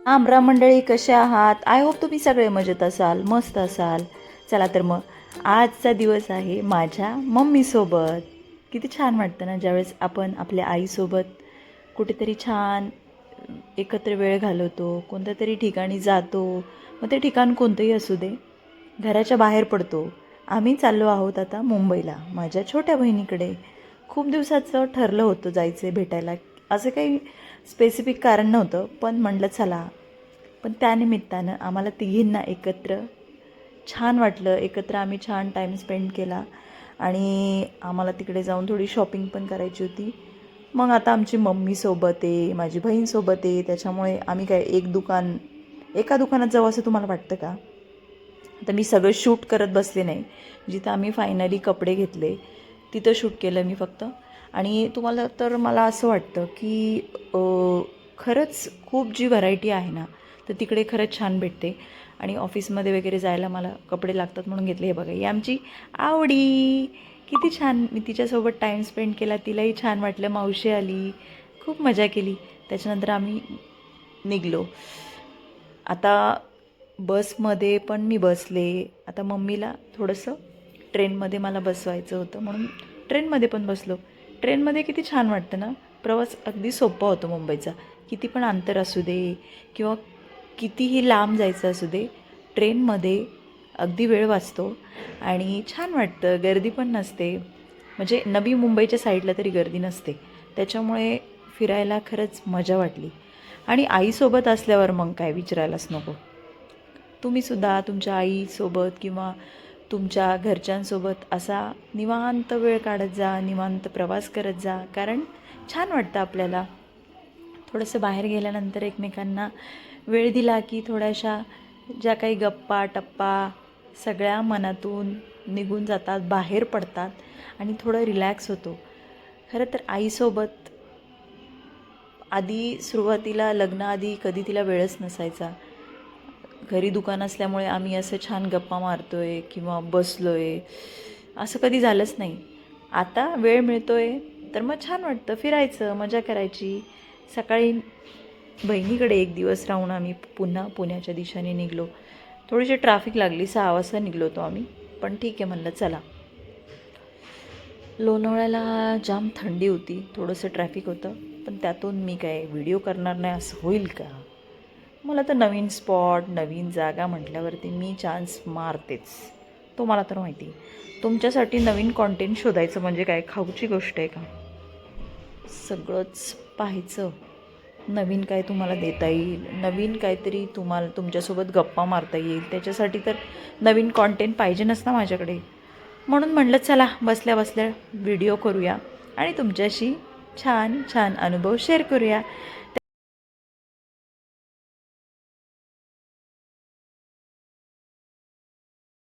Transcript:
राम मंडळी, कसे आहात? आय होप तुम्ही सगळे मजेत असाल, मस्त असाल. चला तर मग आजचा दिवस आहे माझ्या मम्मीसोबत. किती छान वाटतं ना ज्यावेळेस आपण आपल्या आईसोबत कुठेतरी छान एकत्र वेळ घालवतो, कोणत्या तरी ठिकाणी जातो. मग ते ठिकाण कोणतंही असू दे, घराच्या बाहेर पडतो. आम्ही चाललो आहोत आता मुंबईला माझ्या छोट्या बहिणीकडे. खूप दिवसाचं ठरलं होतं जायचं भेटायला. असं काही स्पेसिफिक कारण नव्हतं, पण म्हटलं चला. पण त्यानिमित्तानं आम्हाला तिघींना एकत्र छान वाटलं. एकत्र आम्ही छान टाईम स्पेंड केला आणि आम्हाला तिकडे जाऊन थोडी शॉपिंग पण करायची होती. मग आता आमची मम्मीसोबत आहे, माझी बहीणसोबत आहे, त्याच्यामुळे आम्ही काय एका दुकानात जाऊ असं तुम्हाला वाटतं का? आता मी सगळं शूट करत बसले नाही. जिथं आम्ही फायनली कपडे घेतले तिथं शूट केलं मी फक्त. आणि तुम्हाला तर मला असं वाटतं की खरंच खूप जी व्हरायटी आहे ना, तर तिकडे खरंच छान भेटते. आणि ऑफिसमध्ये वगैरे जायला मला कपडे लागतात म्हणून घेतले. हे बघा, ही आमची आवडी किती छान. मी तिच्यासोबत टाईम स्पेंड केला, तिलाही छान वाटलं. मावशी आली, खूप मजा केली. त्याच्यानंतर आम्ही निघलो. आता बसमध्ये पण मी बसले. आता मम्मीला थोडंसं ट्रेनमध्ये मला बसवायचं होतं म्हणून ट्रेनमध्ये पण बसलो. ट्रेनमध्ये किती छान वाटतं ना. प्रवास अगदी सोपा होतो मुंबईचा. किती पण अंतर असू दे किंवा कितीही लांब जायचं असू दे, ट्रेनमध्ये अगदी वेळ वाचतो आणि छान वाटतं. गर्दी पण नसते. म्हणजे नवी मुंबईच्या साईडला तरी गर्दी नसते. त्याच्यामुळे फिरायला खरंच मजा वाटली. आणि आईसोबत असल्यावर मग काय विचारायलाच नको. तुम्हीसुद्धा तुमच्या आईसोबत किंवा तुमच्या घरच्यांसोबत असा निवांत वेळ काढत जा, निवांत प्रवास करत जा. कारण छान वाटतं आपल्याला. थोडंसं बाहेर गेल्यानंतर एकमेकांना वेळ दिला की थोड्याशा ज्या काही गप्पा टप्पा सगळ्या मनातून निघून जातात, बाहेर पडतात आणि थोडं रिलॅक्स होतो. खरं तर आईसोबत आधी सुरुवातीला लग्नाआधी कधी तिला वेळच नसायचा. घरी दुकान असल्यामुळे आम्ही असं छान गप्पा मारतो आहे किंवा बसलो आहे, असं कधी झालंच नाही. आता वेळ मिळतो आहे तर मग छान वाटतं, फिरायचं, मजा करायची. सकाळी बहिणीकडे एक दिवस राहून आम्ही पुन्हा पुण्याच्या दिशेने निघलो. थोडीशी ट्रॅफिक लागली, 6 वाजता निघलो होतो आम्ही, पण ठीक आहे म्हणलं चला. लोणावळ्याला जाम थंडी होती, थोडंसं ट्रॅफिक होतं, पण त्यातून मी काय व्हिडिओ करणार नाही असं होईल का? मला तर नवीन स्पॉट, नवीन जागा म्हटल्यावरती मी चान्स मारतेच. तुम्हाला तर माहिती आहे. तुमच्यासाठी नवीन कॉन्टेंट शोधायचं म्हणजे काय खाऊची गोष्ट आहे का? सगळंच पाहायचं. नवीन काय तुम्हाला देता येईल, नवीन काहीतरी तुम्हाला तुमच्यासोबत गप्पा मारता येईल, त्याच्यासाठी तर नवीन कॉन्टेंट पाहिजे नसतं माझ्याकडे. म्हणून म्हटलं चला बसल्या बसल्या व्हिडिओ करूया आणि तुमच्याशी छान छान अनुभव शेअर करूया.